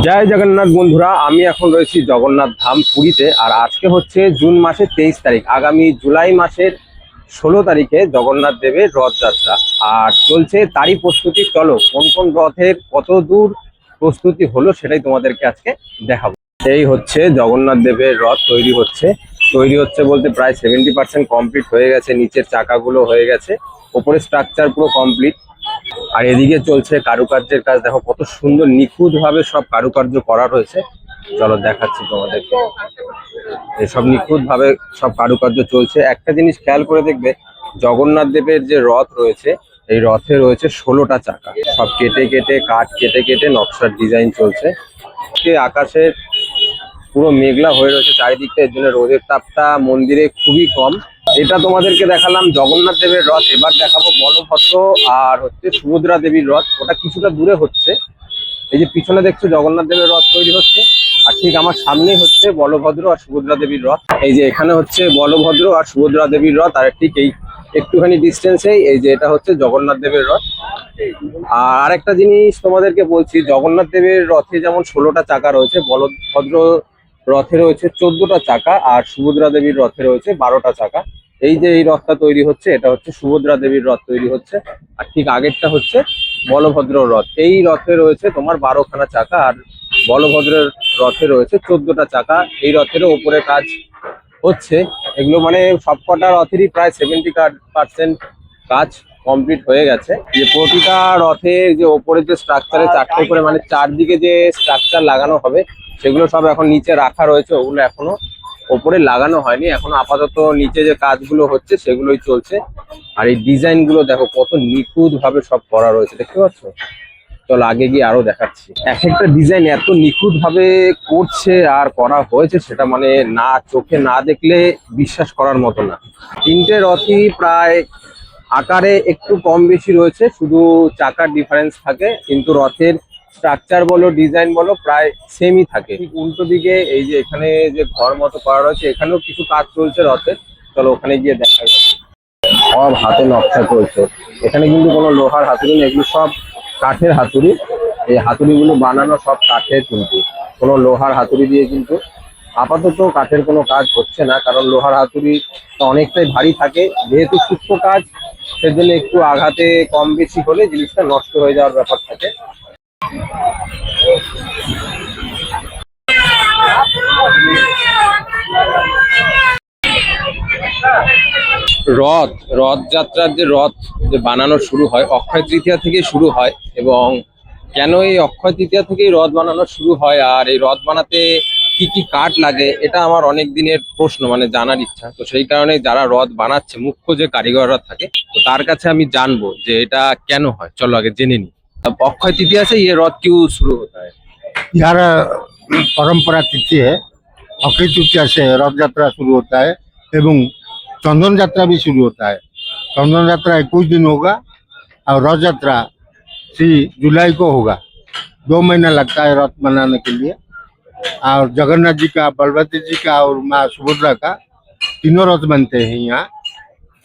জয় জগন্নাথ বন্ধুরা, আমি এখন রয়েছি জগন্নাথ ধাম পুরীতে। আর আজকে হচ্ছে জুন মাসের 23 তারিখ। আগামী জুলাই মাসের 16 তারিখে জগন্নাথ দেবের রথযাত্রা আর চলছে তারই প্রস্তুতি। চলো কোন কোন রথের কত দূর প্রস্তুতি হলো সেটাই তোমাদেরকে আজকে দেখাবো। এই হচ্ছে জগন্নাথ দেবের রথ তৈরি হচ্ছে বলতে প্রায় 70% কমপ্লিট হয়ে গেছে। নিচের চাকাগুলো হয়ে গেছে, ওপরে স্ট্রাকচার পুরো কমপ্লিট। আর এদিকে চলছে কারুকার্যের কাজ। দেখো কত সুন্দর নিখুঁত ভাবে সব কারুকার্য করা রয়েছে। চলো দেখাচ্ছি তোমাদেরকে। এসব নিখুঁত ভাবে সব কারুকার্য চলছে। একটা জিনিস খেয়াল করে দেখবে, জগন্নাথ দেবের যে রথ রয়েছে এই রথে রয়েছে 16টা চাকা। সব কেটে কেটে কাঠ কেটে কেটে নকশার ডিজাইন চলছে। আকাশে পুরো মেঘলা হয়ে রয়েছে চারিদিকটা, এর জন্য রোদের তাপটা মন্দিরে খুবই কম। এটা তোমাদেরকে দেখালাম জগন্নাথ দেবের রথ। এবার দেখাবো বলভদ্র আর হচ্ছে সুভদ্রা দেবীর রথ। ওটা কিছুটা দূরে হচ্ছে। এই যে পিছনে দেখছো জগন্নাথ দেবের রথ তৈরি হচ্ছে, আর ঠিক আমার সামনে হচ্ছে বলভদ্র আর সুভদ্রা দেবীর রথ। এই যে এখানে হচ্ছে বলভদ্র আর সুভদ্রা দেবীর রথ, আর ঠিক এই একটুখানি ডিস্টেন্সেই এই যে এটা হচ্ছে জগন্নাথ দেবের রথ। আর একটা জিনিস তোমাদেরকে বলছি, জগন্নাথ দেবের রথে যেমন 16টা চাকা রয়েছে, বলভদ্র রথে রয়েছে 14টা চাকা, আর সুভদ্রা দেবীর রথে রয়েছে 12টা চাকা। এই যে এই রথটা তৈরি হচ্ছে এটা হচ্ছে সুভদ্রা দেবীর রথ তৈরি হচ্ছে, আর ঠিক আগেরটা হচ্ছে বলভদ্র রথ। এই রথে রয়েছে তোমার 12খানা চাকা, আর বলভদ্রের রথে রয়েছে 14টা চাকা। এই রথেরও ওপরে কাজ হচ্ছে। এগুলো মানে সবকটা রথেরই প্রায় 70% কাজ কমপ্লিট হয়ে গেছে। যে প্রতিটা রথের যে ওপরে যে স্ট্রাকচারে চারটে করে মানে চারদিকে যে স্ট্রাকচার লাগানো হবে সেগুলো সব এখন নিচে রাখা রয়েছে। ওগুলো এখনো ওপরে লাগানো হয়নি, এখনো আপাতত নিচে যে কাজগুলো হচ্ছে সেগুলোই চলছে। আর এই ডিজাইন গুলো দেখো কত নিখুঁত ভাবে সব করা রয়েছে, দেখতে পাচ্ছ? চলো আগে গিয়ে আরো দেখাচ্ছি। এক একটা ডিজাইন এত নিখুঁত ভাবে করছে আর করা হয়েছে, সেটা মানে না চোখে না দেখলে বিশ্বাস করার মতো না। তিনটে রথই প্রায় আকারে একটু কম বেশি রয়েছে, শুধু চাকার ডিফারেন্স থাকে, কিন্তু রথের স্ট্রাকচার বলো ডিজাইন বলো প্রায় সেমই থাকে। ঠিক উল্টো দিকে এই যে এখানে যে ঘর মতো করা রয়েছে, এখানেও কিছু কাজ চলছে রথের। চলো ওখানে গিয়ে দেখা যাবে। সব হাতে নকশা চলছে। এখানে কিন্তু কোনো লোহার হাতুড়ি নেই, এগুলো সব কাঠের হাতুড়ি। এই হাতুড়িগুলো বানানো সব কাঠের, কিন্তু কোনো লোহার হাতুড়ি দিয়ে কিন্তু আপাতত কাঠের কোনো কাজ হচ্ছে না, কারণ লোহার হাতুড়ি অনেকটাই ভারী থাকে। যেহেতু সূক্ষ্ম কাজ, সেজন্য একটু আঘাতে কম বেশি হলে জিনিসটা নষ্ট হয়ে যাওয়ার ব্যাপার থাকে। রথযাত্রার যে রথ যে বানানো শুরু হয় অক্ষয় তৃতীয়া থেকে শুরু হয়। এবং কেন এই অক্ষয় তৃতীয়া থেকেই রথ বানানো শুরু হয় আর এই রথ বানাতে কি কি কাঠ লাগে, এটা আমার অনেক দিনের প্রশ্ন, মানে জানার ইচ্ছা। তো সেই কারণে যারা রথ বানাচ্ছে, মুখ্য যে কারিগররা থাকে, তো তার কাছে আমি জানবো যে এটা কেন হয়। চলো আগে জেনে নি। অক্ষয় তৃতীয়া से ये रथ क्यों शुरू होता है? यार परंपरा तिथि है। अक्षय तृतीया से रथ यात्रा शुरू होता है एवं चंदन यात्रा भी शुरू होता है। चंदन यात्रा 21 दिन होगा और रथ यात्रा 3 जुलाई को होगा। 2 महीना लगता है रथ बनाने के लिए। और जगन्नाथ जी का, बलभद्र जी का और माँ सुभद्रा का तीनों रथ बनते हैं यहाँ।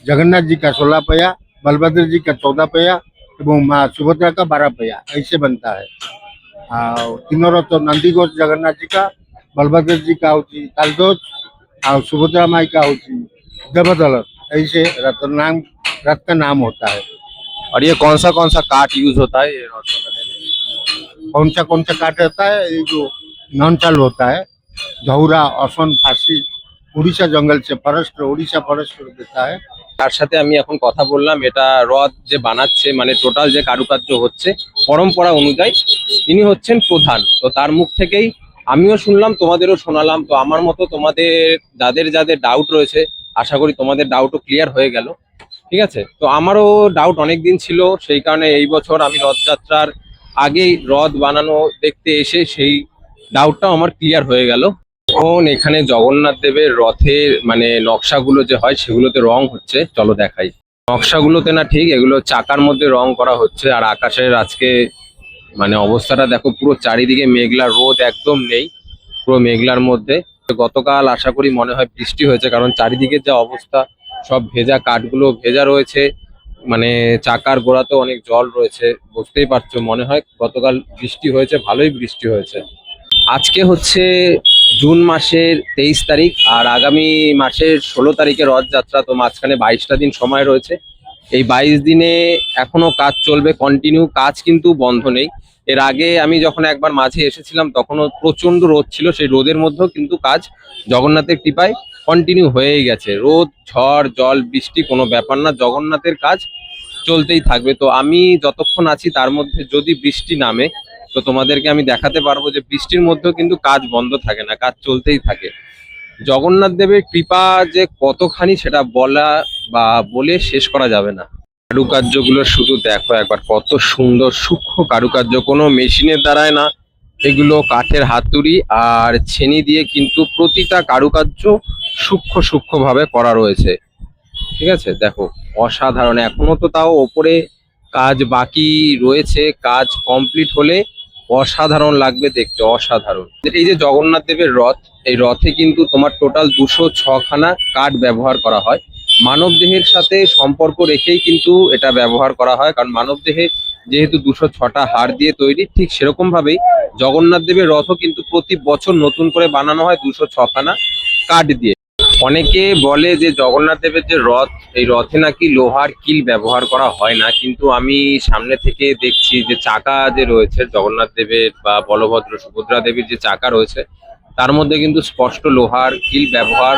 जगन्नाथ जी का 16 पहिया, बलभद्र जी का 14 पहिया एवं माँ सुभद्रा का 12 पहिया, ऐसे बनता है। और तीनों रथ नंदीघोष जगन्नाथ जी का, बलभद्र जी का होची तालध्वज और सुभद्रा माई का होची देवदलत, ऐसे रथ का नाम होता है। और ये कौन सा काठ यूज होता है ये रथ बनाने में? कौन सा काट रहता है? ये जो नॉन चालू होता है, धौरा, असम, फांसी, उड़ीसा जंगल से फॉरेस्ट, उड़ीसा फॉरेस्ट देता है। তার সাথে আমি এখন কথা বললাম। এটা রথ যে বানাচ্ছে মানে টোটাল যে কারুকার্য হচ্ছে পরম্পরা অনুযায়ী তিনি হচ্ছেন প্রধান। তো তার মুখ থেকেই আমিও শুনলাম, তোমাদেরও শোনালাম। তো আমার মতো তোমাদের যাদের যাদের ডাউট রয়েছে, আশা করি তোমাদের ডাউটও ক্লিয়ার হয়ে গেল। ঠিক আছে, তো আমারও ডাউট অনেক দিন ছিল, সেই কারণে এই বছর আমি রথযাত্রার আগেই রথ বানানো দেখতে এসে সেই ডাউটটাও আমার ক্লিয়ার হয়ে গেল। এখন এখানে জগন্নাথ দেবের রথের মানে নকশাগুলো যে হয় সেগুলোতে রং হচ্ছে, চলো দেখাই। নকশাগুলোতে না ঠিক, এগুলো চাকার মধ্যে রং করা হচ্ছে। আর আকাশের আজকে মানে অবস্থাটা দেখো, পুরো চারিদিকে মেঘলা, রোদ একদম নেই, পুরো মেঘলার মধ্যে। গতকাল আশা করি মনে হয় বৃষ্টি হয়েছে, কারণ চারিদিকে যা অবস্থা, সব ভেজা, কাঠগুলো ভেজা রয়েছে, মানে চাকার গোড়াতেও অনেক জল রয়েছে। বুঝতেই পারছো, মনে হয় গতকাল বৃষ্টি হয়েছে, ভালোই বৃষ্টি হয়েছে। আজকে হচ্ছে জুন মাসের 23 তারিখ আর আগামী মাসের 16 তারিখে রথযাত্রা। তো মাঝখানে 22টা দিন সময় রয়েছে। এই 22 দিনে এখনো কাজ চলবে কন্টিনিউ, কাজ কিন্তু বন্ধ নেই। এর আগে আমি যখন একবার মাঝে এসেছিলাম তখনও প্রচন্ড রোদ ছিল, সেই রোদের মধ্যেও কিন্তু কাজ জগন্নাথের কৃপায় কন্টিনিউ হয়েই গেছে। রোদ, ঝড়, জল, বৃষ্টি কোনো ব্যাপার না, জগন্নাথের কাজ চলতেই থাকবে। তো আমি যতক্ষণ আছি তার মধ্যে যদি বৃষ্টি নামে তো তোমাদেরকে আমি দেখাতে পারবো যে বৃষ্টির মধ্যেও কিন্তু কাজ বন্ধ থাকে না, কাজ চলতেই থাকে। জগন্নাথ দেবের কৃপা যে কতখানি সেটা বলা বা বলে শেষ করা যাবে না। কারুকার্যগুলো শুধু দেখো একবার, কত সুন্দর সূক্ষ্ম কারুকার্য, কোনো মেশিনের দ্বারায় না, এগুলো কাঠের হাতুড়ি আর ছেনি দিয়ে কিন্তু প্রতিটা কারুকার্য সূক্ষ্ম সূক্ষ্ম ভাবে করা রয়েছে। ঠিক আছে, দেখো অসাধারণ। এখনো তো তাও ওপরে কাজ বাকি রয়েছে, কাজ কমপ্লিট হলে অসাধারণ লাগবে দেখতে, অসাধারণ। এই যে জগন্নাথ দেবের রথ, এই রথে কিন্তু তোমার টোটাল 206খানা কাঠ ব্যবহার করা হয়। মানব দেহের সাথে সম্পর্ক রেখেই কিন্তু এটা ব্যবহার করা হয়, কারণ মানব দেহে যেহেতু 206টা হাড় দিয়ে তৈরি, ঠিক সেরকম ভাবেই জগন্নাথ দেবের রথও কিন্তু প্রতি বছর নতুন করে বানানো হয় 206খানা কাঠ দিয়ে। অনেকে বলে যে জগন্নাথ দেবের যে রথ, এই রথে নাকি লোহার কিল ব্যবহার করা হয় না, কিন্তু আমি সামনে থেকে দেখছি যে চাকা যে রয়েছে জগন্নাথ দেবের বা বলভদ্র সুভদ্রা দেবীর যে চাকা রয়েছে তার মধ্যে কিন্তু স্পষ্ট লোহার কিল ব্যবহার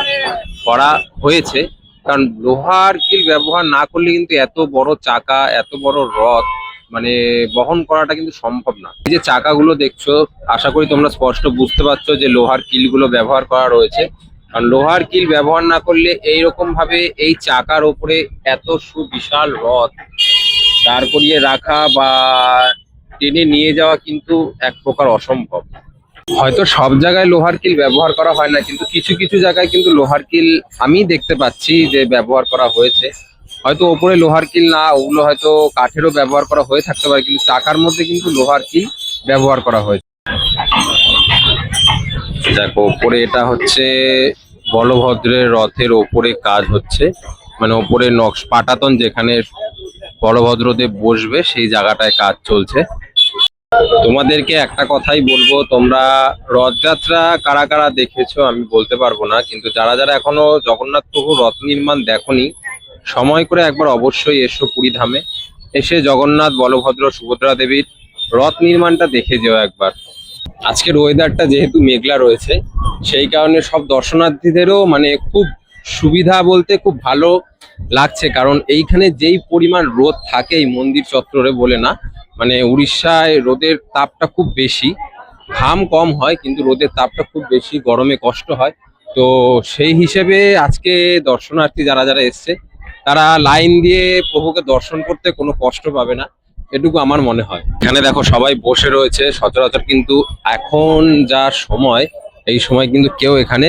করা হয়েছে। কারণ লোহার কিল ব্যবহার না করলে কিন্তু এত বড় চাকা, এত বড় রথ মানে বহন করাটা কিন্তু সম্ভব না। এই যে চাকাগুলো দেখছো, আশা করি তোমরা স্পষ্ট বুঝতে পারছো যে লোহার কিলগুলো ব্যবহার করা রয়েছে। কারণ লোহার কিল ব্যবহার না করলে এইরকম ভাবে এই চাকার ওপরে এত সুবিশাল রথ দাঁড় করিয়ে রাখা বা টেনে নিয়ে যাওয়া কিন্তু এক প্রকার অসম্ভব। হয়তো সব জায়গায় লোহার কিল ব্যবহার করা হয় না, কিন্তু কিছু কিছু জায়গায় কিন্তু লোহার কিল আমি দেখতে পাচ্ছি যে ব্যবহার করা হয়েছে। হয়তো ওপরে লোহার কিল না, ওগুলো হয়তো কাঠেরও ব্যবহার করা হয়ে থাকতে পারে, কিন্তু চাকার মধ্যে কিন্তু লোহার কিল ব্যবহার করা হয়েছে। দেখো ওপরে এটা হচ্ছে বলভদ্রের রথের ওপরে কাজ হচ্ছে, মানে ওপরে নকশ পাটাতন যেখানে বলভদ্রদেব বসবে সেই জায়গাটায় কাজ চলছে। তোমাদেরকে একটা কথাই বলবো, তোমরা রথযাত্রা কারা কারা দেখেছো আমি বলতে পারবো না, কিন্তু যারা যারা এখনো জগন্নাথ প্রভু রথ নির্মাণ দেখোনি, সময় করে একবার অবশ্যই এসো পুরী ধামে, এসে জগন্নাথ বলভদ্র সুভদ্রা দেবীর রথ নির্মাণটা দেখে যেও একবার। আজকের ওয়েদারটা যেহেতু মেঘলা রয়েছে সেই কারণে সব দর্শনার্থীদেরও মানে খুব সুবিধা বলতে খুব ভালো লাগছে, কারণ এইখানে যেই পরিমাণ রোদ থাকে এই মন্দির চত্বরে বলে না, মানে উড়িষ্যায় রোদের তাপটা খুব বেশি, ঘাম কম হয় কিন্তু রোদের তাপটা খুব বেশি, গরমে কষ্ট হয়। তো সেই হিসেবে আজকে দর্শনার্থী যারা যারা এসছে তারা লাইন দিয়ে প্রভুকে দর্শন করতে কোনো কষ্ট পাবে না, এটুকু আমার মনে হয়। এখানে দেখো সবাই বসে রয়েছে, সচরাচর কিন্তু এখন যা সময়, এই সময় কিন্তু কেউ এখানে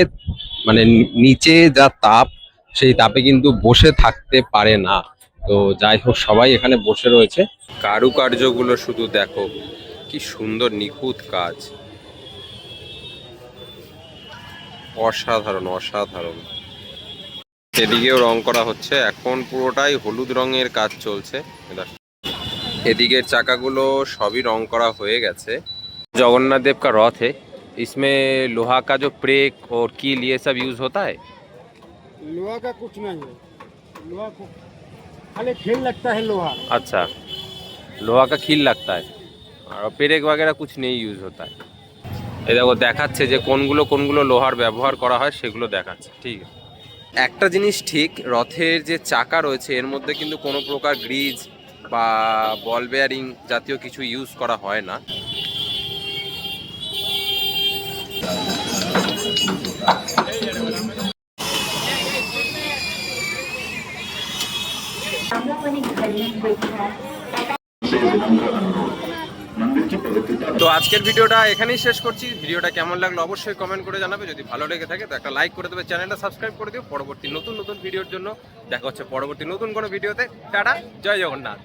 মানে নিচে যা তাপ সেই তাপে কিন্তু বসে থাকতে পারে না। তো যাই হোক সবাই এখানে বসে রয়েছে। কারুকার্যগুলো শুধু দেখো, কি সুন্দর নিখুঁত কাজ, অসাধারণ অসাধারণ। এদিকেও রং করা হচ্ছে, এখন পুরোটাই হলুদ রঙের কাজ চলছে। এদিকের চাকাগুলো সবই রং করা হয়ে গেছে। जगन्नाथ देव का रथ है, इसमें लोहा का जो ब्रेक और कील ये सब यूज होता है। लोहा का कुछ नहीं है, लोहा को खाली खेल लगता है लोहा। अच्छा, लोहा का कील लगता है और ब्रेक वगैरह कुछ नहीं यूज होता है। এই দেখো দেখাচ্ছে যে কোনগুলো লোহার ব্যবহার করা হয় সেগুলো দেখাচ্ছে। ঠিক আছে, একটা জিনিস ঠিক, রথের যে চাকা রয়েছে এর মধ্যে কিন্তু কোনো প্রকার গ্রিজ বা বল বেয়ারিং জাতীয় কিছু ইউজ করা হয় না। তো আজকের ভিডিওটা এখানেই শেষ করছি। ভিডিওটা কেমন লাগলো অবশ্যই কমেন্ট করে জানাবে, যদি ভালো লেগে থাকে তো একটা লাইক করে দেবে, চ্যানেলটা সাবস্ক্রাইব করে দিও। পরবর্তী নতুন নতুন ভিডিওর জন্য দেখা হচ্ছে পরবর্তী নতুন কোনো ভিডিওতে। টাটা, জয় জগন্নাথ।